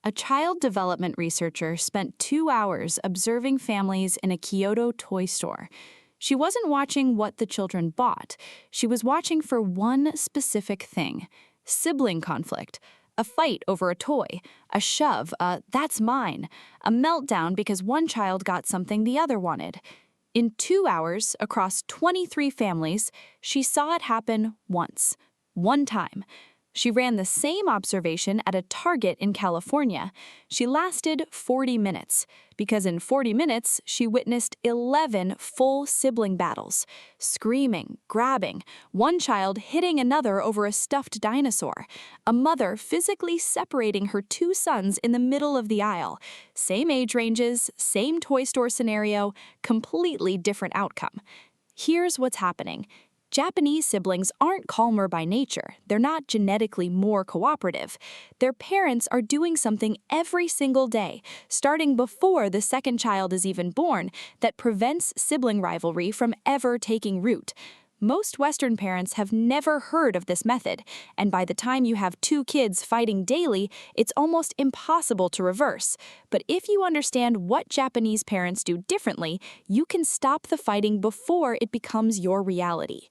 A child development researcher spent 2 hours observing families in a Kyoto toy store. She wasn't watching what the children bought. She was watching for one specific thing: sibling conflict, a fight over a toy, a shove, a "that's mine," a meltdown because one child got something the other wanted. In 2 hours, across 23 families, she saw it happen once. One time. She ran the same observation at a Target in California. She lasted 40 minutes, because in 40 minutes, she witnessed 11 full sibling battles. Screaming, grabbing, one child hitting another over a stuffed dinosaur, a mother physically separating her two sons in the middle of the aisle. Same age ranges, same toy store scenario, completely different outcome. Here's what's happening. Japanese siblings aren't calmer by nature. They're not genetically more cooperative. Their parents are doing something every single day, starting before the second child is even born, that prevents sibling rivalry from ever taking root. Most Western parents have never heard of this method, and by the time you have two kids fighting daily, it's almost impossible to reverse. But if you understand what Japanese parents do differently, you can stop the fighting before it becomes your reality.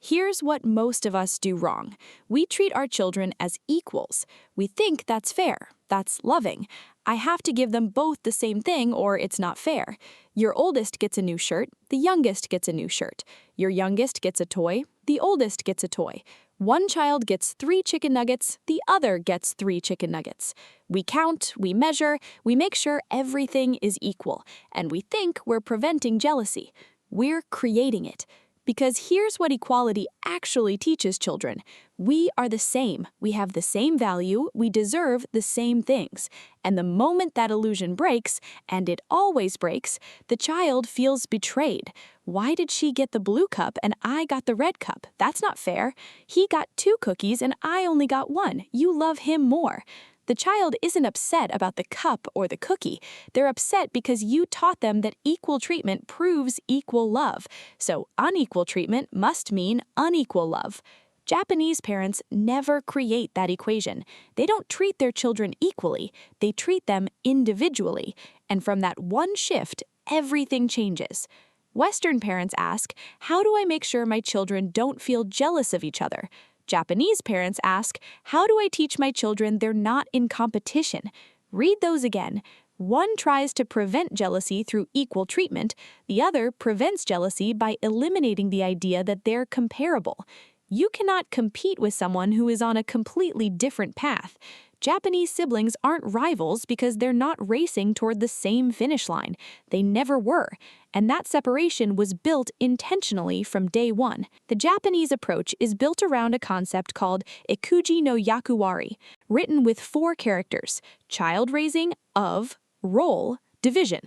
Here's what most of us do wrong. We treat our children as equals. We think that's fair, that's loving. I have to give them both the same thing or it's not fair. Your oldest gets a new shirt, the youngest gets a new shirt. Your youngest gets a toy, the oldest gets a toy. One child gets 3 chicken nuggets, the other gets 3 chicken nuggets. We count, we measure, we make sure everything is equal, and we think we're preventing jealousy. We're creating it. Because here's what equality actually teaches children. We are the same. We have the same value. We deserve the same things. And the moment that illusion breaks, and it always breaks, the child feels betrayed. Why did she get the blue cup and I got the red cup? That's not fair. He got 2 cookies and I only got 1. You love him more. The child isn't upset about the cup or the cookie. They're upset because you taught them that equal treatment proves equal love. So unequal treatment must mean unequal love. Japanese parents never create that equation. They don't treat their children equally. They treat them individually. And from that one shift, everything changes. Western parents ask, how do I make sure my children don't feel jealous of each other? Japanese parents ask, how do I teach my children they're not in competition? Read those again. One tries to prevent jealousy through equal treatment. The other prevents jealousy by eliminating the idea that they're comparable. You cannot compete with someone who is on a completely different path. Japanese siblings aren't rivals because they're not racing toward the same finish line. They never were. And that separation was built intentionally from day one. The Japanese approach is built around a concept called ikuji no yakuwari, written with 4 characters: child raising, of, role, division.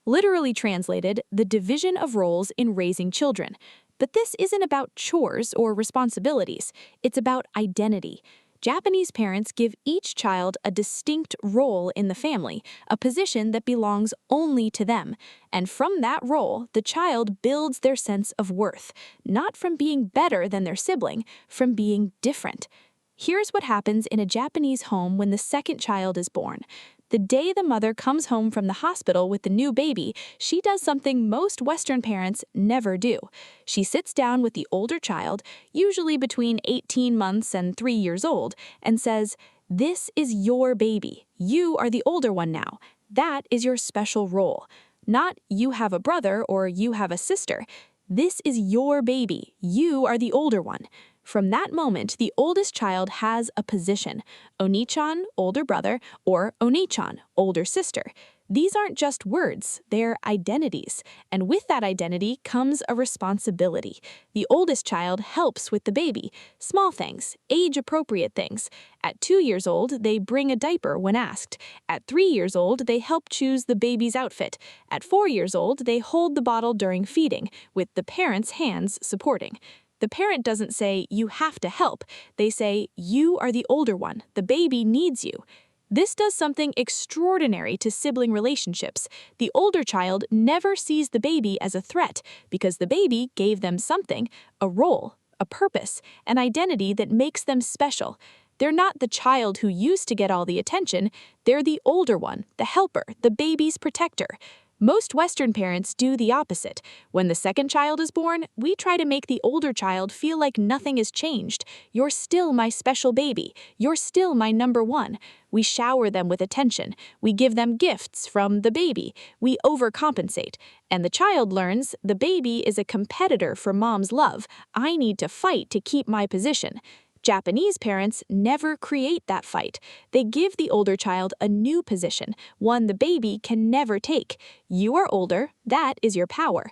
Literally translated, the division of roles in raising children. But this isn't about chores or responsibilities. It's about identity. Japanese parents give each child a distinct role in the family, a position that belongs only to them. And from that role, the child builds their sense of worth, not from being better than their sibling, from being different. Here's what happens in a Japanese home when the second child is born. The day the mother comes home from the hospital with the new baby, she does something most Western parents never do. She sits down with the older child, usually between 18 months and 3 years old, and says, "This is your baby. You are the older one now. That is your special role. Not you have a brother or you have a sister. This is your baby. You are the older one." From that moment, the oldest child has a position: Oni-chan, older brother, or Oni-chan, older sister. These aren't just words, they're identities. And with that identity comes a responsibility. The oldest child helps with the baby, small things, age-appropriate things. At 2 years old, they bring a diaper when asked. At 3 years old, they help choose the baby's outfit. At 4 years old, they hold the bottle during feeding, with the parent's hands supporting. The parent doesn't say, "You have to help." They say, "You are the older one. The baby needs you." This does something extraordinary to sibling relationships. The older child never sees the baby as a threat because the baby gave them something, a role, a purpose, an identity that makes them special. They're not the child who used to get all the attention, they're the older one, the helper, the baby's protector. Most Western parents do the opposite. When the second child is born, we try to make the older child feel like nothing has changed. You're still my special baby. You're still my number one. We shower them with attention. We give them gifts from the baby. We overcompensate. And the child learns the baby is a competitor for mom's love. I need to fight to keep my position. Japanese parents never create that fight. They give the older child a new position, one the baby can never take. You are older, that is your power.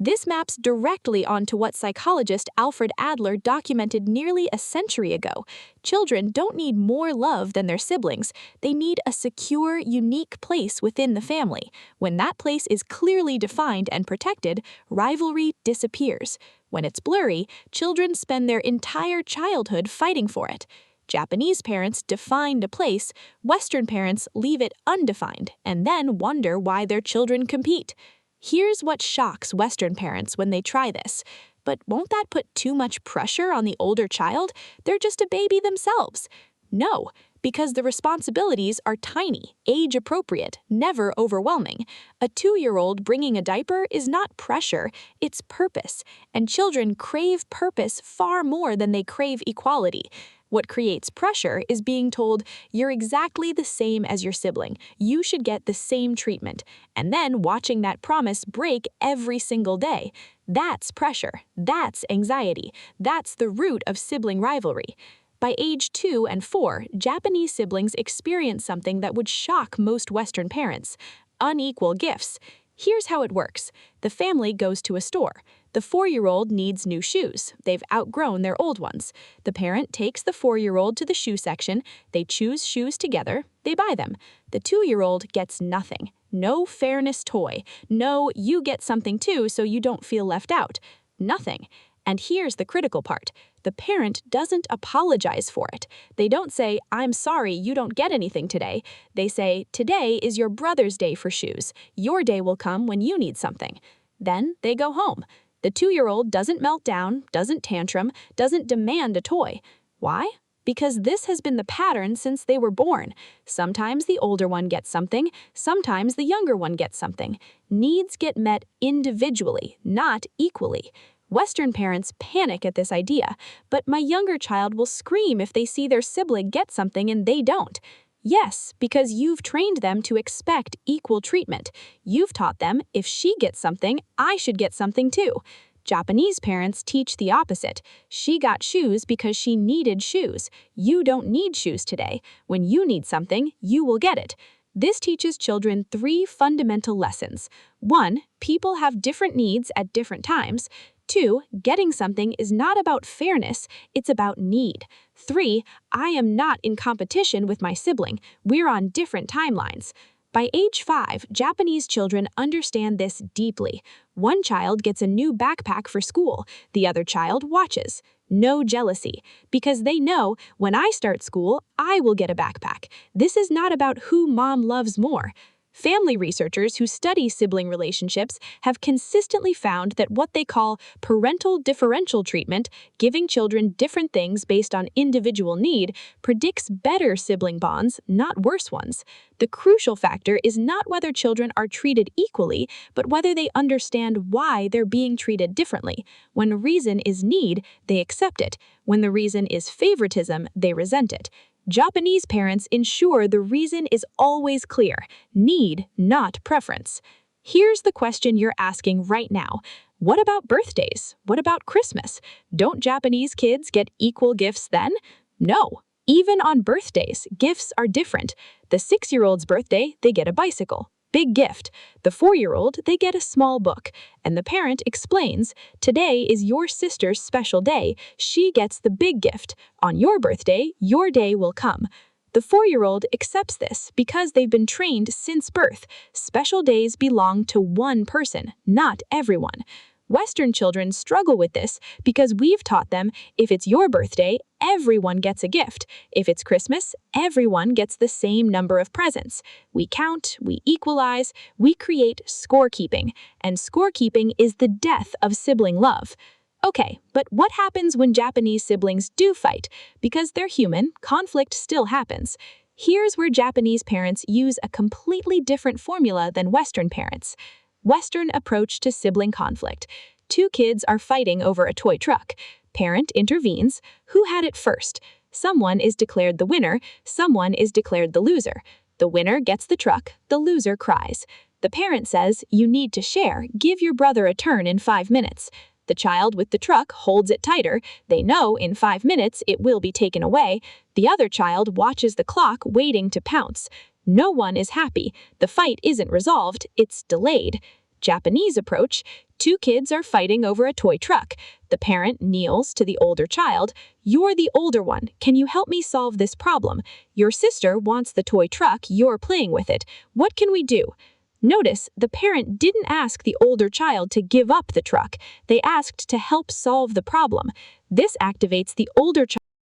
This maps directly onto what psychologist Alfred Adler documented nearly a century ago. Children don't need more love than their siblings. They need a secure, unique place within the family. When that place is clearly defined and protected, rivalry disappears. When it's blurry, children spend their entire childhood fighting for it. Japanese parents defined a place, Western parents leave it undefined and then wonder why their children compete. Here's what shocks Western parents when they try this. But won't that put too much pressure on the older child? They're just a baby themselves. No, because the responsibilities are tiny, age-appropriate, never overwhelming. A 2-year-old bringing a diaper is not pressure, it's purpose. And children crave purpose far more than they crave equality. What creates pressure is being told, you're exactly the same as your sibling. You should get the same treatment. And then watching that promise break every single day. That's pressure. That's anxiety. That's the root of sibling rivalry. By age 2 and 4, Japanese siblings experience something that would shock most Western parents: unequal gifts. Here's how it works. The family goes to a store. The 4-year-old needs new shoes. They've outgrown their old ones. The parent takes the 4-year-old to the shoe section. They choose shoes together. They buy them. The 2-year-old gets nothing. No fairness toy. No, you get something too so you don't feel left out. Nothing. And here's the critical part. The parent doesn't apologize for it. They don't say, I'm sorry, you don't get anything today. They say, today is your brother's day for shoes. Your day will come when you need something. Then they go home. The 2-year-old doesn't melt down, doesn't tantrum, doesn't demand a toy. Why? Because this has been the pattern since they were born. Sometimes the older one gets something, sometimes the younger one gets something. Needs get met individually, not equally. Western parents panic at this idea, but my younger child will scream if they see their sibling get something and they don't. Yes, because you've trained them to expect equal treatment. You've taught them, if she gets something, I should get something too. Japanese parents teach the opposite. She got shoes because she needed shoes. You don't need shoes today. When you need something, you will get it. This teaches children 3 fundamental lessons. 1, people have different needs at different times. 2, getting something is not about fairness, it's about need. 3, I am not in competition with my sibling. We're on different timelines. By age 5, Japanese children understand this deeply. One child gets a new backpack for school, the other child watches. No jealousy, because they know when I start school, I will get a backpack. This is not about who mom loves more. Family researchers who study sibling relationships have consistently found that what they call parental differential treatment, giving children different things based on individual need, predicts better sibling bonds, not worse ones. The crucial factor is not whether children are treated equally, but whether they understand why they're being treated differently. When a reason is need, they accept it. When the reason is favoritism, they resent it. Japanese parents ensure the reason is always clear: need, not preference. Here's the question you're asking right now. What about birthdays? What about Christmas? Don't Japanese kids get equal gifts then? No. Even on birthdays, gifts are different. The 6-year-old's birthday, they get a bicycle. Big gift. The 4-year-old, they get a small book. And the parent explains, today is your sister's special day. She gets the big gift. On your birthday, your day will come. The 4-year-old accepts this because they've been trained since birth. Special days belong to one person, not everyone. Western children struggle with this because we've taught them, if it's your birthday, everyone gets a gift. If it's Christmas, everyone gets the same number of presents. We count, we equalize, we create scorekeeping, and scorekeeping is the death of sibling love. Okay, but what happens when Japanese siblings do fight? Because they're human, conflict still happens. Here's where Japanese parents use a completely different formula than Western parents. Western approach to sibling conflict. Two kids are fighting over a toy truck. Parent intervenes. Who had it first? Someone is declared the winner, someone is declared the loser. The winner gets the truck, the loser cries. The parent says, "You need to share, give your brother a turn in 5 minutes." The child with the truck holds it tighter. They know in 5 minutes it will be taken away. The other child watches the clock, waiting to pounce. No one is happy. The fight isn't resolved, it's delayed. Japanese approach: two kids are fighting over a toy truck. The parent kneels to the older child. "You're the older one. Can you help me solve this problem? Your sister wants the toy truck, you're playing with it. What can we do?" Notice, the parent didn't ask the older child to give up the truck. They asked to help solve the problem. This activates the older child